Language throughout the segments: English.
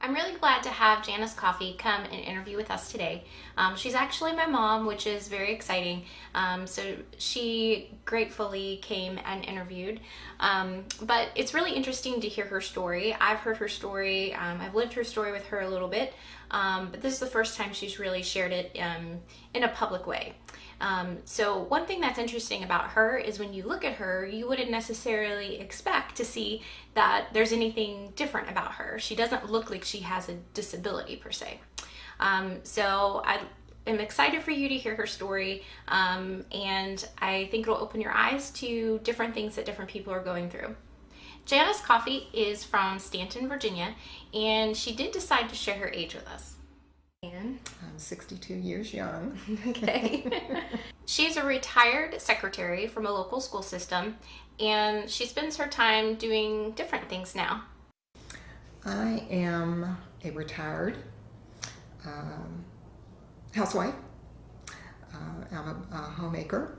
I'm really glad to have Janice Coffey come and interview with us today. She's actually my mom, which is very exciting. So she gratefully came and interviewed. But it's really interesting to hear her story. I've heard her story. I've lived her story with her a little bit. But this is the first time she's really shared it in a public way. So one thing that's interesting about her is when you look at her, you wouldn't necessarily expect to see that there's anything different about her. She doesn't look like she has a disability per se. So I am excited for you to hear her story, and I think it'll open your eyes to different things that different people are going through. Janice Coffey is from Stanton, Virginia, and she did decide to share her age with us. I'm 62 years young. Okay. She's a retired secretary from a local school system, and she spends her time doing different things now. I am a retired housewife. I'm a homemaker,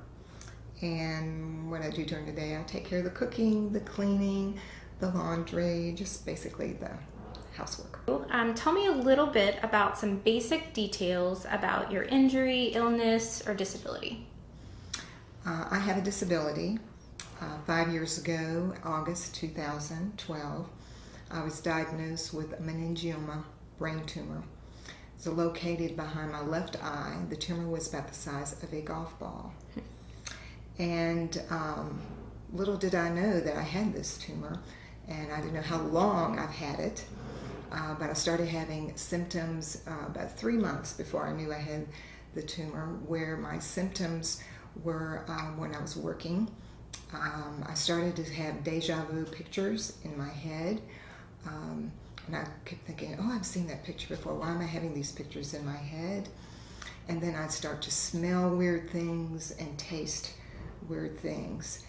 and what I do during the day, I take care of the cooking, the cleaning, the laundry, just basically the housework. Tell me a little bit about some basic details about your injury, illness, or disability. I have a disability. 5 years ago, August 2012, I was diagnosed with a meningioma brain tumor. It's located behind my left eye. The tumor was about the size of a golf ball. And little did I know that I had this tumor, and I didn't know how long I've had it. But I started having symptoms about 3 months before I knew I had the tumor, where my symptoms were when I was working. I started to have deja vu pictures in my head. And I kept thinking, oh, I've seen that picture before. Why am I having these pictures in my head? And then I'd start to smell weird things and taste weird things.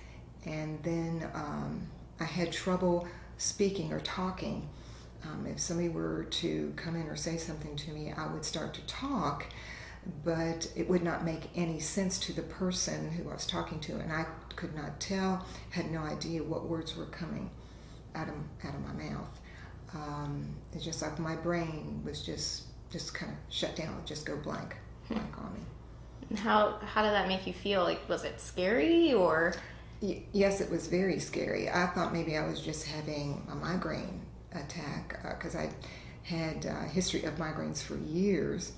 And then I had trouble speaking or talking. If somebody were to come in or say something to me, I would start to talk, but it would not make any sense to the person who I was talking to, and I could not tell, had no idea what words were coming out of my mouth. It's just like my brain was just kind of shut down, would just go blank on me. How did that make you feel? Like, was it scary or? Yes, it was very scary. I thought maybe I was just having a migraine attack, because I had a history of migraines for years,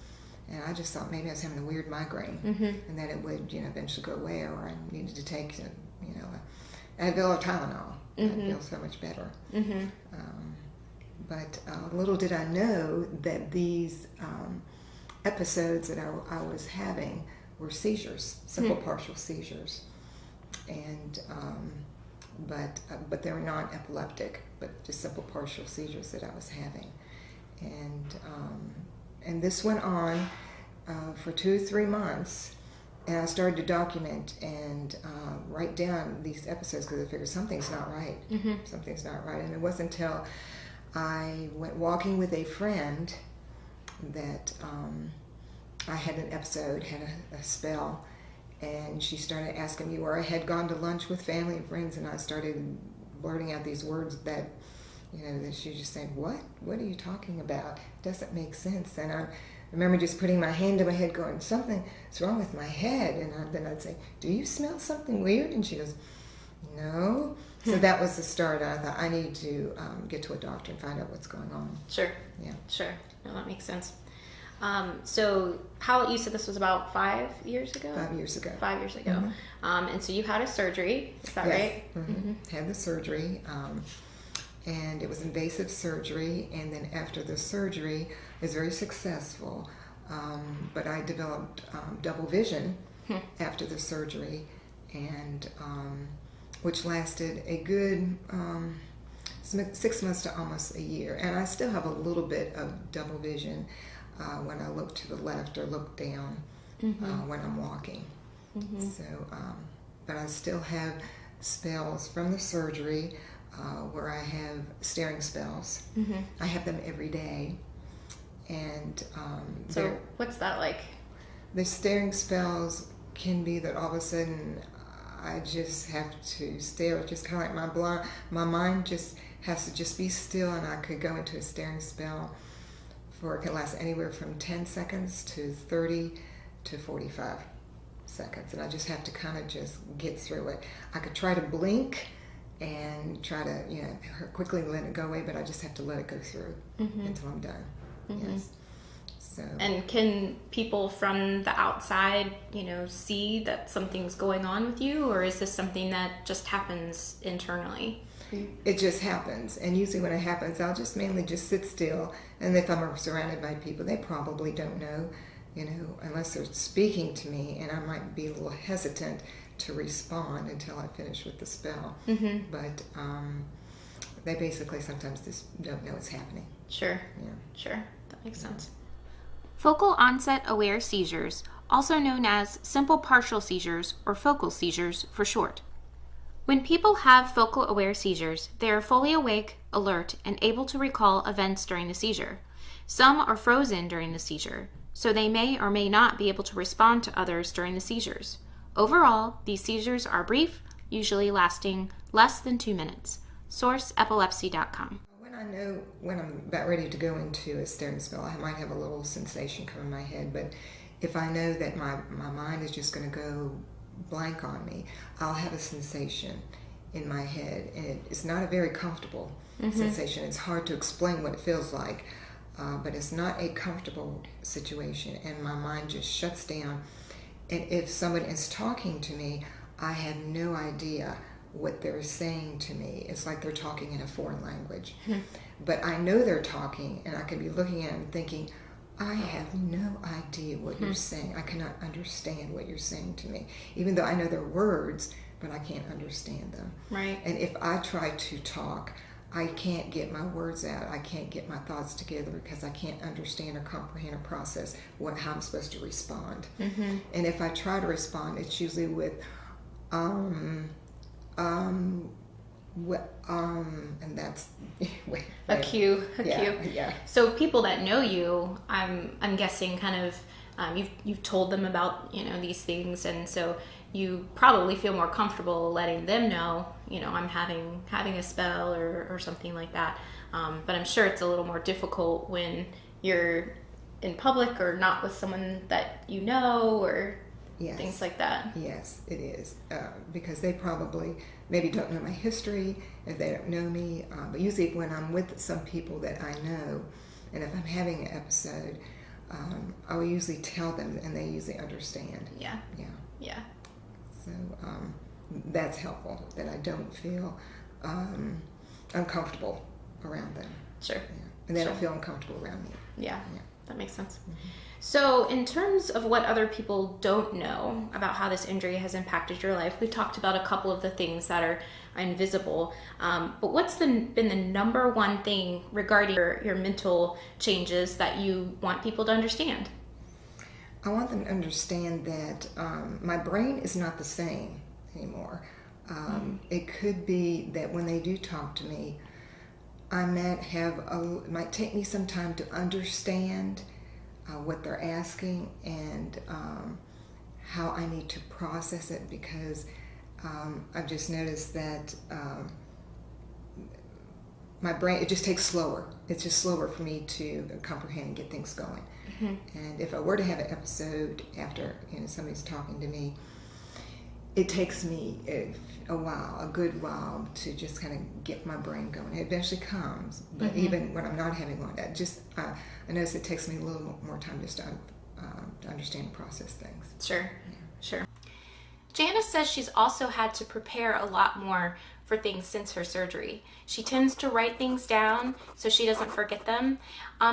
and I just thought maybe I was having a weird migraine, and that it would eventually go away, or I needed to take Advil or Tylenol. I'd feel so much better. But little did I know that these episodes that I was having were seizures, simple partial seizures, and but they were not epileptic, but just simple partial seizures that I was having. And this went on for 2 or 3 months, and I started to document and write down these episodes, because I figured something's not right. Something's not right. And it wasn't until I went walking with a friend that I had an episode, had a spell. And she started asking me where I had gone to lunch with family and friends, and I started blurting out these words that, that she just said, what are you talking about? It doesn't make sense. And I remember just putting my hand to my head going, something's wrong with my head. And then I'd say, do you smell something weird? And she goes, no. So that was the start. I thought, I need to get to a doctor and find out what's going on. Sure. Yeah. Sure. No, that makes sense. So you said this was about 5 years ago? 5 years ago. 5 years ago. And so you had a surgery, is that right? Had the surgery, and it was invasive surgery, and then after the surgery, it was very successful, but I developed double vision after the surgery, and which lasted a good 6 months to almost a year, and I still have a little bit of double vision when I look to the left or look down when I'm walking. So, but I still have spells from the surgery where I have staring spells. I have them every day. And so what's that like? The staring spells can be that all of a sudden I just have to stare. Just kind of like my mind just has to just be still, and I could go into a staring spell it can last anywhere from 10 seconds to 30 to 45 seconds. And I just have to kind of just get through it. I could try to blink and try to, quickly let it go away, but I just have to let it go through until I'm done. Yes. So. And can people from the outside, see that something's going on with you, or is this something that just happens internally? It just happens, and usually when it happens, I'll just mainly just sit still, and if I'm surrounded by people, they probably don't know, unless they're speaking to me, and I might be a little hesitant to respond until I finish with the spell. But they basically sometimes just don't know it's happening. Sure. Yeah. Sure. That makes sense. Focal onset aware seizures, also known as simple partial seizures or focal seizures for short. When people have focal aware seizures, they are fully awake, alert, and able to recall events during the seizure. Some are frozen during the seizure, so they may or may not be able to respond to others during the seizures. Overall, these seizures are brief, usually lasting less than 2 minutes. Source epilepsy.com. When I know when I'm about ready to go into a staring spell, I might have a little sensation come in my head, but if I know that my mind is just going to go blank on me, I'll have a sensation in my head, and it's not a very comfortable sensation. It's hard to explain what it feels like, but it's not a comfortable situation, and my mind just shuts down. And if someone is talking to me, I have no idea what they're saying to me. It's like they're talking in a foreign language. But I know they're talking, and I can be looking at them thinking, I have no idea what you're saying. I cannot understand what you're saying to me. Even though I know their words, but I can't understand them. Right. And if I try to talk, I can't get my words out. I can't get my thoughts together because I can't understand or comprehend or process how I'm supposed to respond. And if I try to respond, it's usually with and that's a cue. Yeah. So people that know you, I'm guessing kind of you've told them about these things, and so you probably feel more comfortable letting them know I'm having a spell or something like that. But I'm sure it's a little more difficult when you're in public or not with someone that or things like that. Yes, it is, because they probably maybe don't know my history if they don't know me. But usually when I'm with some people that I know, and if I'm having an episode, I will usually tell them, and they usually understand. Yeah. So that's helpful, that I don't feel uncomfortable around them. Sure. Yeah. And they don't feel uncomfortable around me. Yeah. That makes sense. So in terms of what other people don't know about how this injury has impacted your life, we've talked about a couple of the things that are invisible. But what's been the number one thing regarding your mental changes that you want people to understand? I want them to understand that my brain is not the same anymore. It could be that when they do talk to me, I it might take me some time to understand what they're asking and how I need to process it, because I've just noticed that my brain, it just takes slower. It's just slower for me to comprehend and get things going. And if I were to have an episode after somebody's talking to me, it takes me a good while to just kind of get my brain going. It eventually comes, but even when I'm not having one, I notice it takes me a little more time just to understand and process things. Sure. Janice says she's also had to prepare a lot more for things since her surgery. She tends to write things down so she doesn't forget them.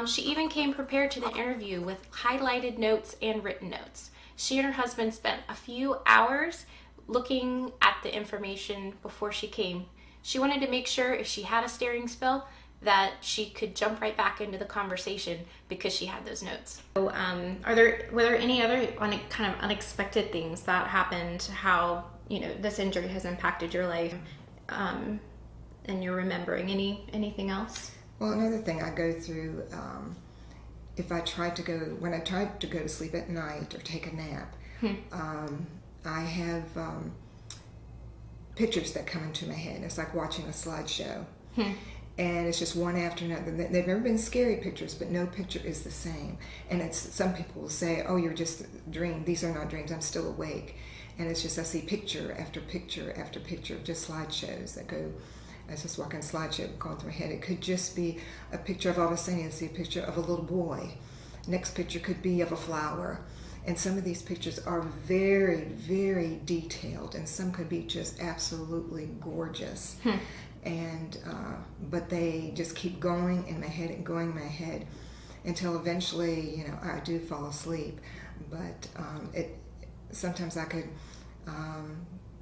She even came prepared to the interview with highlighted notes and written notes. She and her husband spent a few hours looking at the information before she came. She wanted to make sure if she had a staring spell that she could jump right back into the conversation because she had those notes. So, were there any other kind of unexpected things that happened, how this injury has impacted your life, and you're remembering anything else? Well, another thing I go through, when I tried to go to sleep at night or take a nap, I have pictures that come into my head. It's like watching a slideshow. And it's just one after another. They've never been scary pictures, but no picture is the same. And it's, some people will say, oh, you're just a dream. These are not dreams. I'm still awake. And it's just, I see picture after picture after picture of just slideshows that go, I was just walking a slideshow going through my head. It could just be a picture of all of a sudden I see a picture of a little boy. Next picture could be of a flower. And some of these pictures are very, very detailed, and some could be just absolutely gorgeous. And but they just keep going in my head and going in my head until eventually, you know, I do fall asleep. But sometimes I could,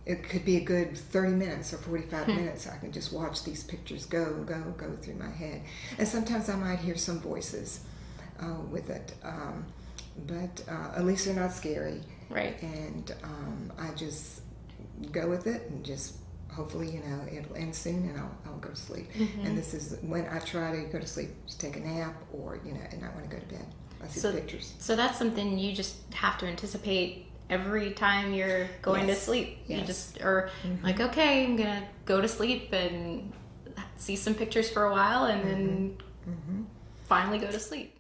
it could be a good 30 minutes or 45 minutes. I can just watch these pictures go through my head. And sometimes I might hear some voices with it. But at least they're not scary. Right. And I just go with it and just hopefully, you know, it'll end soon and I'll go to sleep. And this is when I try to go to sleep, to take a nap, or, you know, and not want to go to bed. I see the pictures. So that's something you just have to anticipate every time you're going to sleep. Yes. You just are like, okay, I'm going to go to sleep and see some pictures for a while and then finally go to sleep.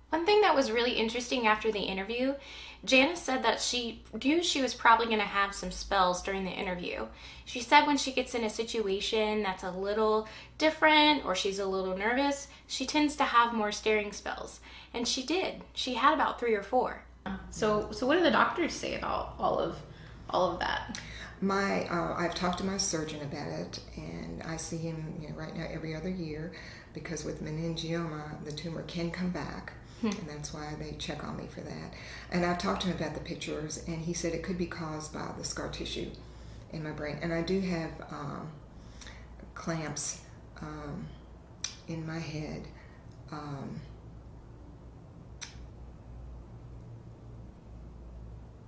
One thing that was really interesting after the interview, Janice said that she knew she was probably going to have some spells during the interview. She said when she gets in a situation that's a little different or she's a little nervous, she tends to have more staring spells. And she did. She had about 3 or 4. So what do the doctors say about all of that? I've talked to my surgeon about it, and I see him, you know, right now every other year, because with meningioma, the tumor can come back. And that's why they check on me for that. And I've talked to him about the pictures, and he said it could be caused by the scar tissue in my brain. And I do have clamps in my head.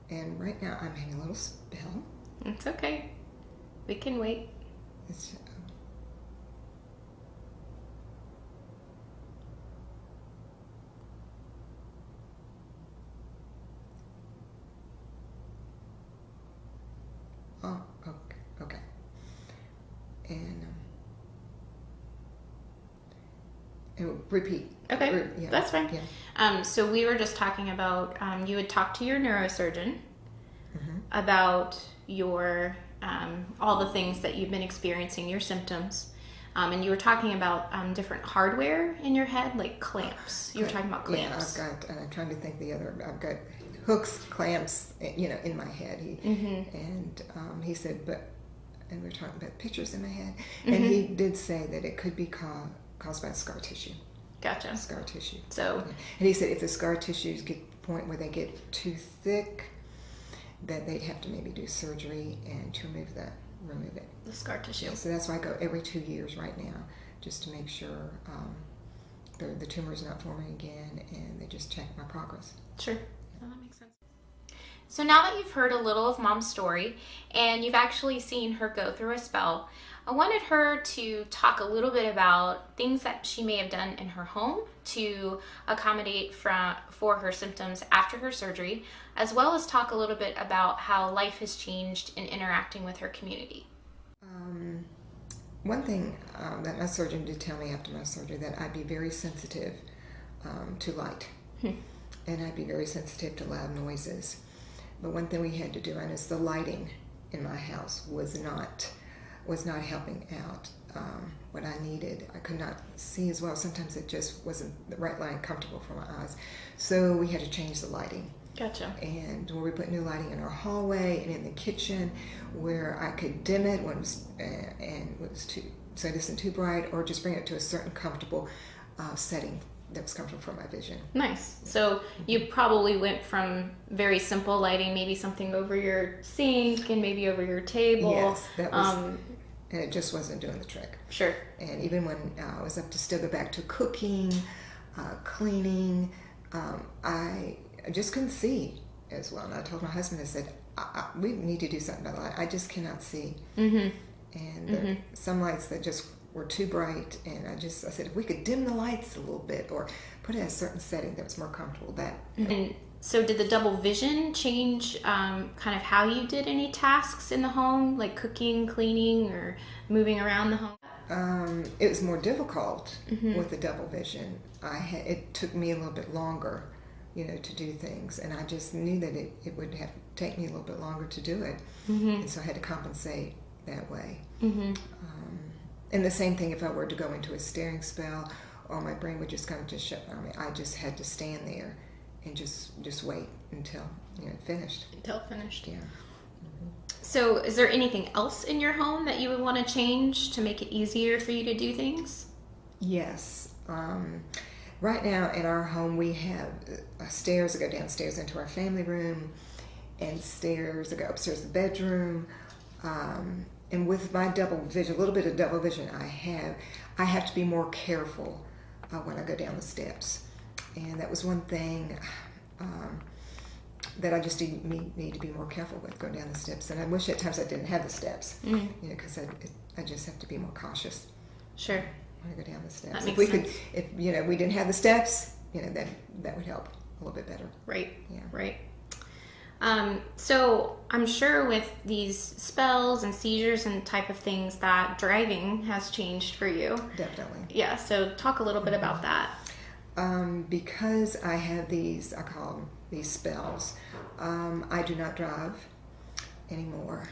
And right now I'm having a little spell. It's okay. We can wait. It's, oh, okay. And repeat. Okay, Yeah, that's fine. Yeah. So we were just talking about, you had talked to your neurosurgeon about your, all the things that you've been experiencing, your symptoms. And you were talking about different hardware in your head, like clamps. You were talking about clamps. Yeah, and I'm trying to think I've got hooks, clamps, you know, in my head. And he said, and we were talking about pictures in my head, and he did say that it could be caused by scar tissue. Gotcha. Scar tissue. So, yeah. And he said if the scar tissues get to the point where they get too thick, that they'd have to maybe do surgery and to remove it. The scar tissue. Yeah, so that's why I go every 2 years right now, just to make sure the tumor is not forming again, and they just check my progress. Sure. Well, that makes sense. So now that you've heard a little of Mom's story and you've actually seen her go through a spell, I wanted her to talk a little bit about things that she may have done in her home to accommodate for her symptoms after her surgery, as well as talk a little bit about how life has changed in interacting with her community. One thing that my surgeon did tell me after my surgery, that I'd be very sensitive to light, and I'd be very sensitive to loud noises. But one thing we had to do, and is the lighting in my house was not helping out what I needed. I could not see as well. Sometimes it just wasn't the right light, comfortable for my eyes. So we had to change the lighting. Gotcha. And where we put new lighting in our hallway and in the kitchen, where I could dim it when it was too, so it isn't too bright, or just bring it to a certain comfortable setting that was comfortable for my vision. Nice. So you probably went from very simple lighting, maybe something over your sink and maybe over your table. Yes, that was, and it just wasn't doing the trick. Sure. And even when I was up to still go back to cooking, cleaning, I just couldn't see as well. And I told my husband, I said, we need to do something about the light. I just cannot see. And some lights that just were too bright, and I said, if we could dim the lights a little bit or put it in a certain setting that was more comfortable, that. And so did the double vision change kind of how you did any tasks in the home, like cooking, cleaning, or moving around the home? It was more difficult with the double vision. It took me a little bit longer, to do things, and I just knew that it would have to take me a little bit longer to do it, and so I had to compensate that way. And the same thing if I were to go into a staring spell, or my brain would just kind of shut down. I just had to stand there and just wait until it finished. Until it finished. Yeah. So is there anything else in your home that you would want to change to make it easier for you to do things? Yes. Right now in our home we have stairs that go downstairs into our family room, and stairs that go upstairs to the bedroom. And with my double vision, a little bit of double vision I have to be more careful when I go down the steps. And that was one thing that I just need to be more careful with, going down the steps. And I wish at times I didn't have the steps, because I just have to be more cautious. Sure. When I go down the steps. That makes sense. If we didn't have the steps, that would help a little bit better. Right. Yeah. Right. So I'm sure with these spells and seizures and type of things that driving has changed for you. Definitely. Yeah. So talk a little bit about that. Because I have these, I call them these spells, I do not drive anymore.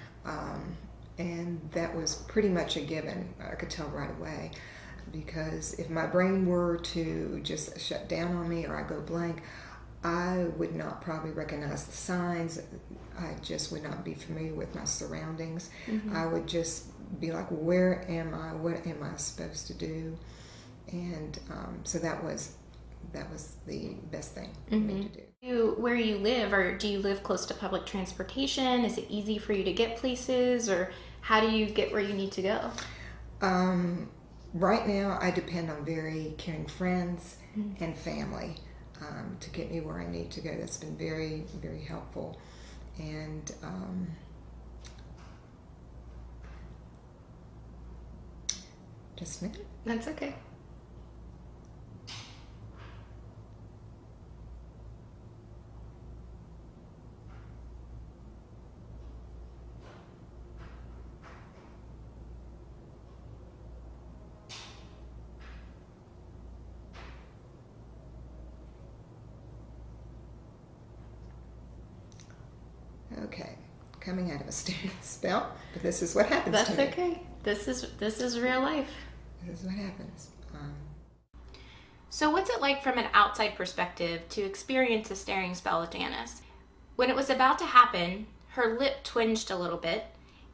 And that was pretty much a given. I could tell right away, because if my brain were to just shut down on me or I go blank, I would not probably recognize the signs. I just would not be familiar with my surroundings. I would just be like, where am I? What am I supposed to do? And so that was the best thing for me to do. Where you live, or do you live close to public transportation? Is it easy for you to get places, or how do you get where you need to go? Right now, I depend on very caring friends and family to get me where I need to go. That's been very, very helpful. And just a minute. That's okay. Okay, coming out of a staring spell, but this is what happens That's to me. okay. This is real life. This is what happens. So what's it like from an outside perspective to experience a staring spell with Janice? When it was about to happen, her lip twinged a little bit,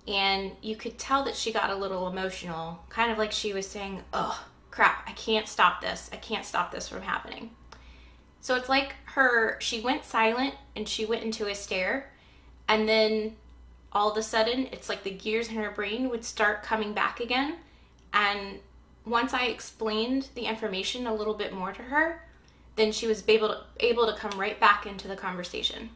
and you could tell that she got a little emotional, kind of like she was saying, oh, crap, I can't stop this. I can't stop this from happening. So it's like she went silent and she went into a stare, and then all of a sudden, it's like the gears in her brain would start coming back again. And once I explained the information a little bit more to her, then she was able to come right back into the conversation.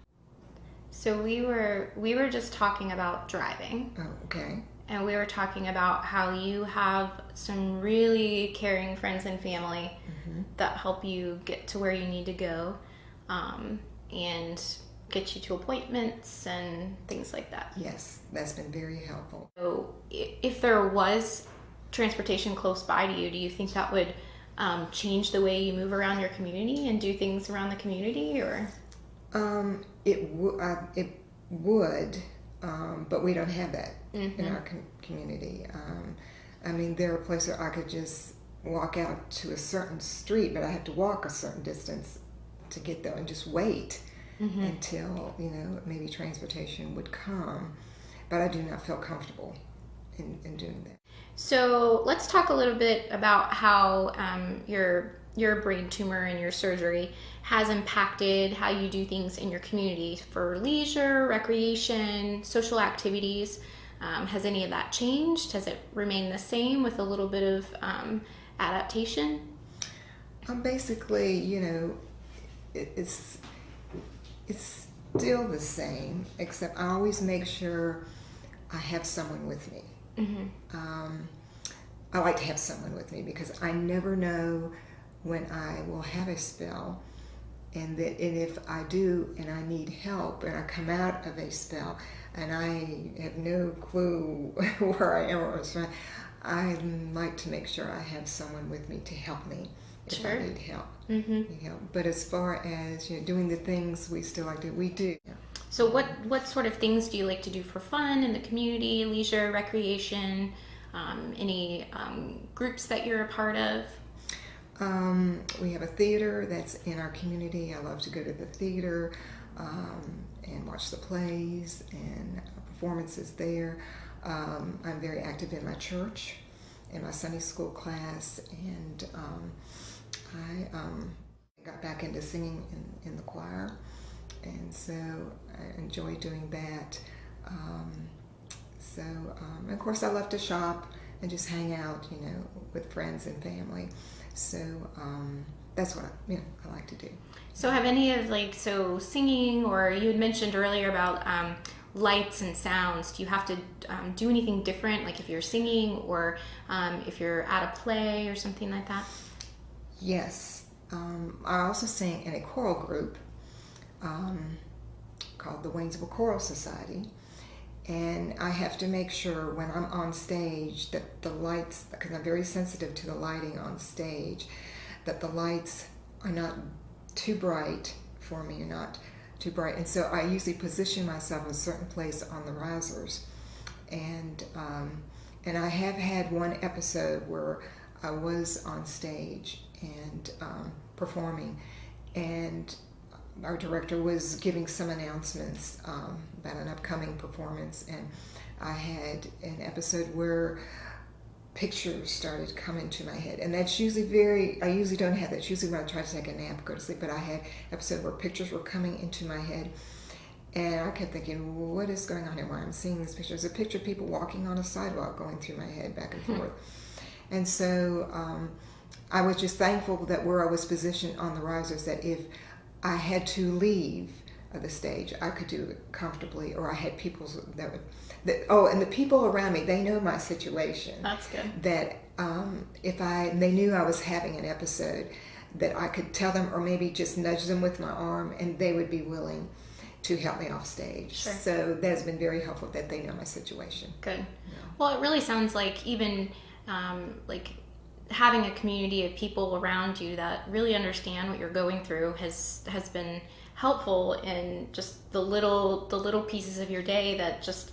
So we were just talking about driving. Oh, okay. And we were talking about how you have some really caring friends and family that help you get to where you need to go, and get you to appointments and things like that. Yes, that's been very helpful. So if there was transportation close by to you, do you think that would change the way you move around your community and do things around the community, or? It would, but we don't have that in our community. I mean, there are places where I could just walk out to a certain street, but I have to walk a certain distance to get there and just wait until, maybe transportation would come. But I do not feel comfortable in doing that. So let's talk a little bit about how your brain tumor and your surgery has impacted how you do things in your community for leisure, recreation, social activities. Has any of that changed? Has it remained the same with a little bit of adaptation? Basically, it's still the same, except I always make sure I have someone with me. I like to have someone with me because I never know when I will have a spell, and if I do and I need help and I come out of a spell and I have no clue where I am or what's wrong, I like to make sure I have someone with me to help me if Sure. I need help. Mm-hmm. Need help. But as far as doing the things we still like to do, we do. Yeah. So what sort of things do you like to do for fun in the community, leisure, recreation, any groups that you're a part of? We have a theater that's in our community. I love to go to the theater and watch the plays and performances there. I'm very active in my church, in my Sunday school class, and I got back into singing in the choir, and so I enjoy doing that. Of course, I love to shop and just hang out, with friends and family. So that's what I like to do. So have any of singing, or you had mentioned earlier about lights and sounds, do you have to do anything different, like if you're singing or if you're at a play or something like that? Yes. I also sing in a choral group called the Waynesville Choral Society. And I have to make sure when I'm on stage that the lights, because I'm very sensitive to the lighting on stage, that the lights are not too bright for me, or not too bright. And so I usually position myself in a certain place on the risers. And I have had one episode where I was on stage and performing, and our director was giving some announcements about an upcoming performance, and I had an episode where pictures started coming to my head, and that's usually I usually don't have that. It's usually when I try to take a nap, go to sleep, but I had an episode where pictures were coming into my head, and I kept thinking, what is going on here? Why I'm seeing these pictures? A picture of people walking on a sidewalk going through my head back and forth. And so I was just thankful that where I was positioned on the risers, that if I had to leave the stage, I could do it comfortably, or I had people and the people around me, they know my situation. That's good. That they knew I was having an episode, that I could tell them, or maybe just nudge them with my arm, and they would be willing to help me off stage. Sure. So that's been very helpful that they know my situation. Good. Yeah. Well, it really sounds like even having a community of people around you that really understand what you're going through has been helpful in just the little pieces of your day that just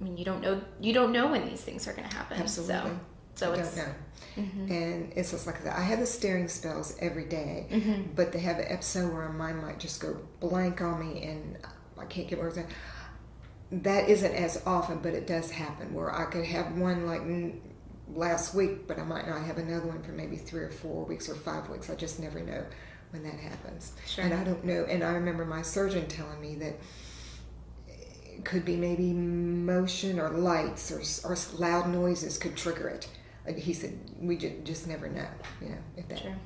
you don't know when these things are going to happen. Absolutely. So I it's don't know. Mm-hmm. And it's just like that. I have the staring spells every day, Mm-hmm. but they have an episode where my mind might just go blank on me and I can't get words out. That isn't as often, but it does happen, where I could have one like last week, but I might not have another one for maybe 3 or 4 weeks or 5 weeks. I just never know when that happens. Sure. And I don't know. And I remember my surgeon telling me that it could be maybe motion or lights or loud noises could trigger it. Like he said, we just never know, if that. Sure.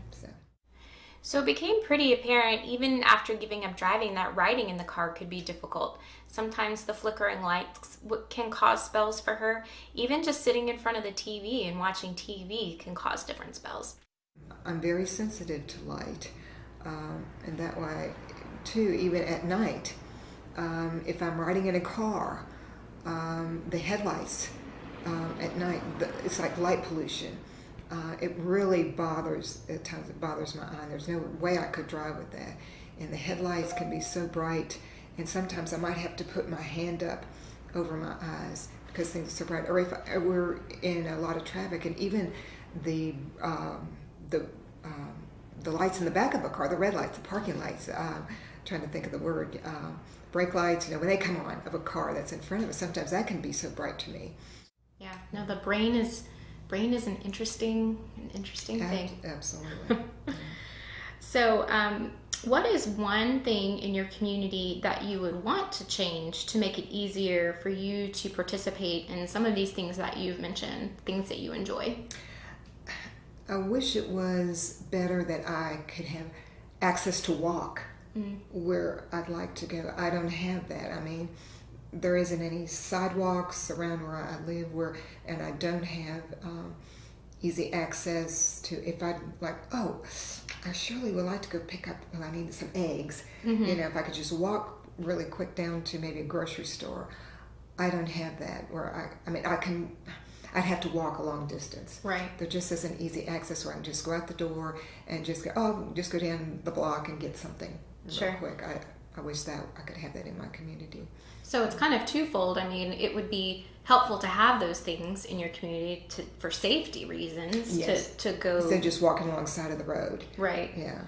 So it became pretty apparent, even after giving up driving, that riding in the car could be difficult. Sometimes the flickering lights can cause spells for her. Even just sitting in front of the TV and watching TV can cause different spells. I'm very sensitive to light, and that way, too, even at night, if I'm riding in a car, the headlights at night, it's like light pollution. It really bothers, at times it bothers my eye. There's no way I could drive with that. And the headlights can be so bright, and sometimes I might have to put my hand up over my eyes because things are so bright. Or if we're in a lot of traffic, and even the lights in the back of a car, the red lights, the parking lights, trying to think of the word, brake lights, when they come on of a car that's in front of us, sometimes that can be so bright to me. Yeah, no, the brain is an interesting thing. Absolutely. So, what is one thing in your community that you would want to change to make it easier for you to participate in some of these things that you've mentioned, things that you enjoy? I wish it was better that I could have access to walk where I'd like to go. I don't have that. I mean, there isn't any sidewalks around where I live, and I don't have easy access to, if I like, oh, I surely would like to go pick up, well, I need some eggs. If I could just walk really quick down to maybe a grocery store. I don't have that, where I'd have to walk a long distance. Right. There just isn't easy access where I can just go out the door and just go down the block and get something real quick. I wish that I could have that in my community. So it's kind of twofold. I mean, it would be helpful to have those things in your community for safety reasons. Yes. to go instead of just walking alongside of the road. Right. Yeah.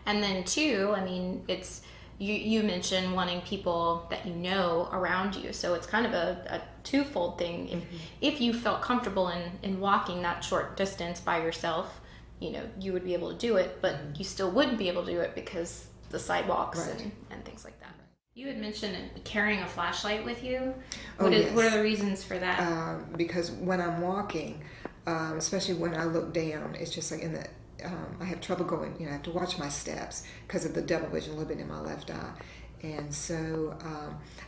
And then two, I mean, it's you mentioned wanting people that you know around you, so it's kind of a twofold thing. If you felt comfortable in walking that short distance by yourself, you would be able to do it, but you still wouldn't be able to do it because the sidewalks and things like that. You had mentioned carrying a flashlight with you. What are the reasons for that? Because when I'm walking, especially when I look down, it's just like I have trouble going, I have to watch my steps because of the double vision a little bit in my left eye. And so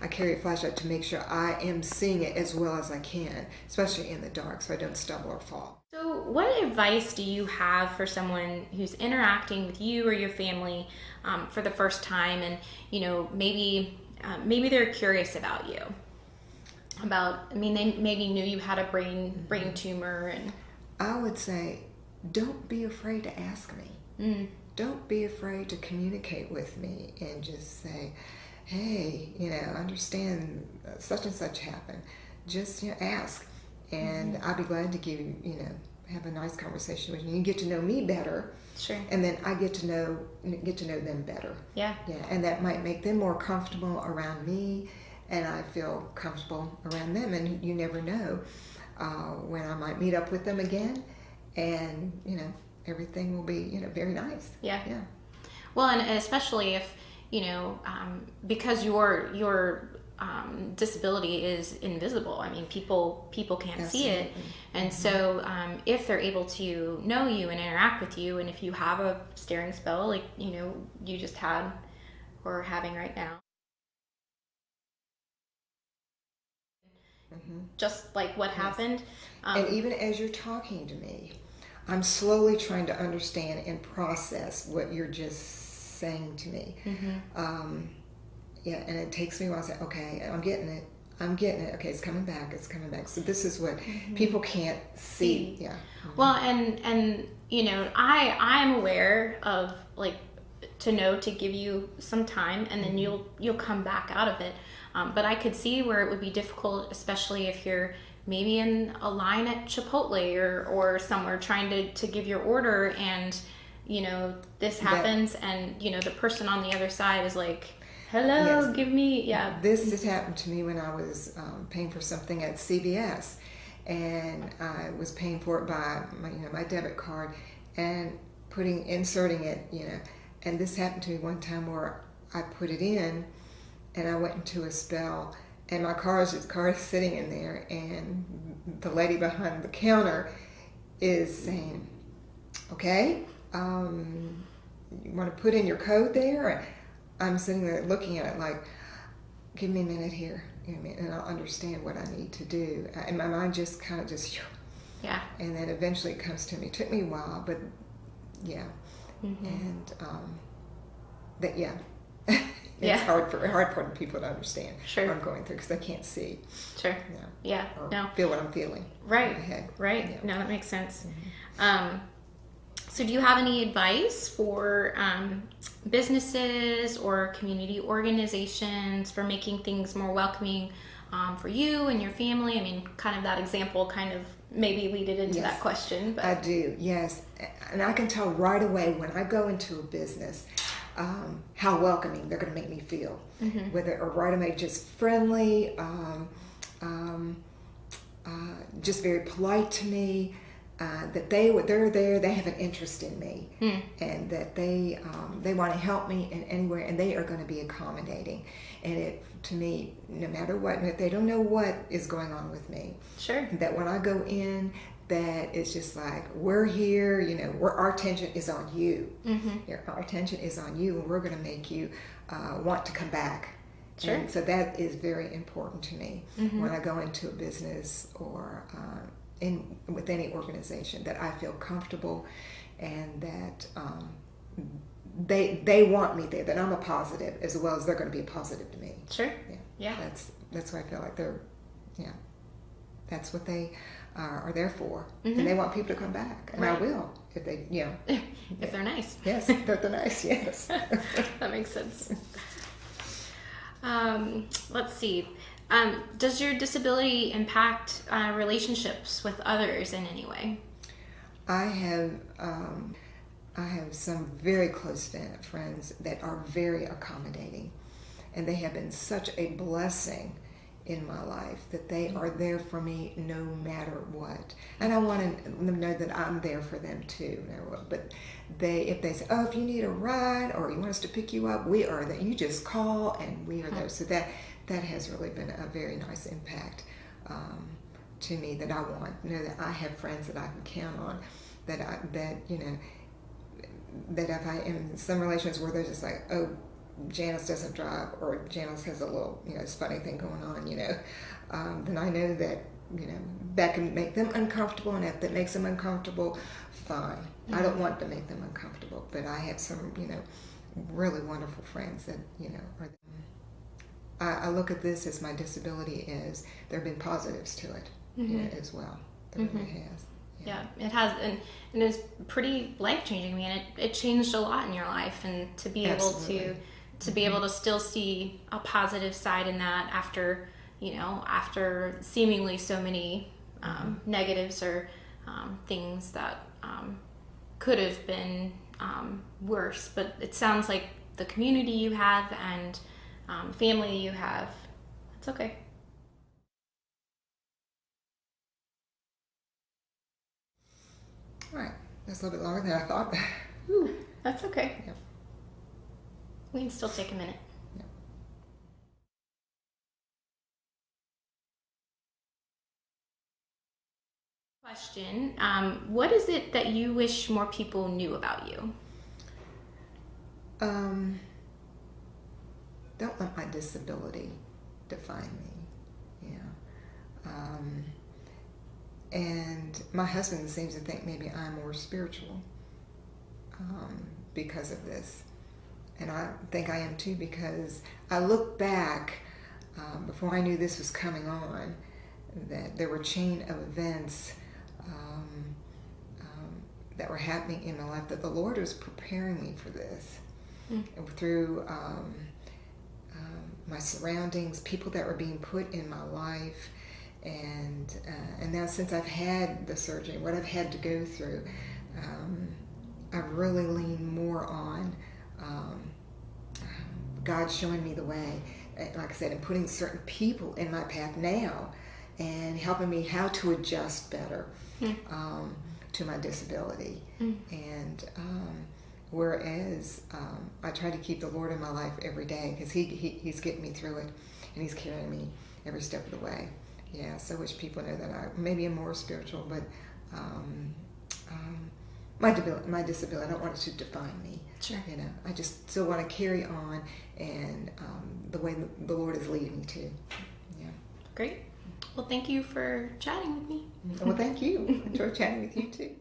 I carry a flashlight to make sure I am seeing it as well as I can, especially in the dark, so I don't stumble or fall. So what advice do you have for someone who's interacting with you or your family for the first time, and maybe they're curious about you? They maybe knew you had a brain tumor, and I would say, don't be afraid to ask me. Don't be afraid to communicate with me and just say, hey, I understand such and such happened. Just ask, and I'll be glad to give you, have a nice conversation with you. You get to know me better. Sure. And then I get to know them better. Yeah. Yeah, and that might make them more comfortable around me, and I feel comfortable around them. And you never know when I might meet up with them again, and everything will be very nice. Yeah. Yeah. Well, and especially if because your disability is invisible. I mean, people can't see it, and so if they're able to know you and interact with you, and if you have a staring spell like you just had or are having right now, just like what happened, and even as you're talking to me, I'm slowly trying to understand and process what you're just saying to me. And it takes me a while to say, okay, I'm getting it. Okay, it's coming back. So this is what people can't see. Yeah. Well, and I'm aware of to give you some time, and then you'll come back out of it. But I could see where it would be difficult, especially if you're maybe in a line at Chipotle or somewhere trying to give your order, and this happens, and the person on the other side is like, hello, yes. Give me, yeah. This has happened to me when I was paying for something at CVS, and I was paying for it by my debit card and inserting it, and this happened to me one time where I put it in and I went into a spell, and my car is sitting in there, and the lady behind the counter is saying, okay, you want to put in your code there? And I'm sitting there looking at it like, give me a minute here, and I'll understand what I need to do. And my mind just kind of yeah. And then eventually it comes to me. It took me a while, but yeah. And it's hard for people to understand what I'm going through because they can't see. Sure. Yeah. No. Feel what I'm feeling. Right. In my head. Right. Yeah. No, that makes sense. So do you have any advice for businesses or community organizations for making things more welcoming for you and your family? I mean, kind of that example kind of maybe lead it into that question. But I do, yes. And I can tell right away when I go into a business how welcoming they're going to make me feel. Whether or right away just friendly, just very polite to me. That they're there, they have an interest in me, and that they want to help me in anywhere, and they are going to be accommodating. And to me, no matter what, if they don't know what is going on with me, sure, that when I go in, that it's just like, we're here, our attention is on you. Our attention is on you, and we're going to make you want to come back. Sure. And so that is very important to me when I go into a business or with any organization, that I feel comfortable and that they want me there, that I'm a positive as well as they're going to be a positive to me. Sure. Yeah. That's what I feel like that's what they are there for. And they want people to come back. And I will if they, if they're nice. Yes, if they're nice, yes. That makes sense. Let's see. Does your disability impact relationships with others in any way? I have some very close friends that are very accommodating, and they have been such a blessing in my life that they are there for me no matter what. And I want them to know that I'm there for them too. But if they say, oh, if you need a ride or you want us to pick you up, we are there. You just call and we are there. So that has really been a very nice impact to me, that I want. That I have friends that I can count on, that if I am in some relations where they're just like, oh, Janice doesn't drive, or Janice has a little, this funny thing going on, then I know that, that can make them uncomfortable, and if that makes them uncomfortable, fine. I don't want to make them uncomfortable, but I have some, really wonderful friends that, I look at this as my disability is, there have been positives to it, as well. There really has. Yeah, it has, and it's pretty life-changing. I mean, it changed a lot in your life, and to be able to be able to still see a positive side in that after seemingly so many negatives or things that could have been worse. But it sounds like the community you have and family you have, it's okay. All right, that's a little bit longer than I thought. Ooh, that's okay. Yep. We can still take a minute. Yep. Question, what is it that you wish more people knew about you? Don't let my disability define me. And my husband seems to think maybe I'm more spiritual because of this. And I think I am too, because I look back before I knew this was coming on, that there were a chain of events that were happening in my life, that the Lord was preparing me for this through my surroundings, people that were being put in my life, and now since I've had the surgery, what I've had to go through, I've really leaned more on God showing me the way, like I said, and putting certain people in my path now and helping me how to adjust better to my disability. And whereas I try to keep the Lord in my life every day, because he's getting me through it, and he's carrying me every step of the way. Yeah, so I wish people know that I maybe am more spiritual, but my disability, I don't want it to define me. Sure. I just still want to carry on, and the way the Lord is leading me to. Yeah. Great. Well, thank you for chatting with me. Well, thank you. I enjoyed chatting with you too.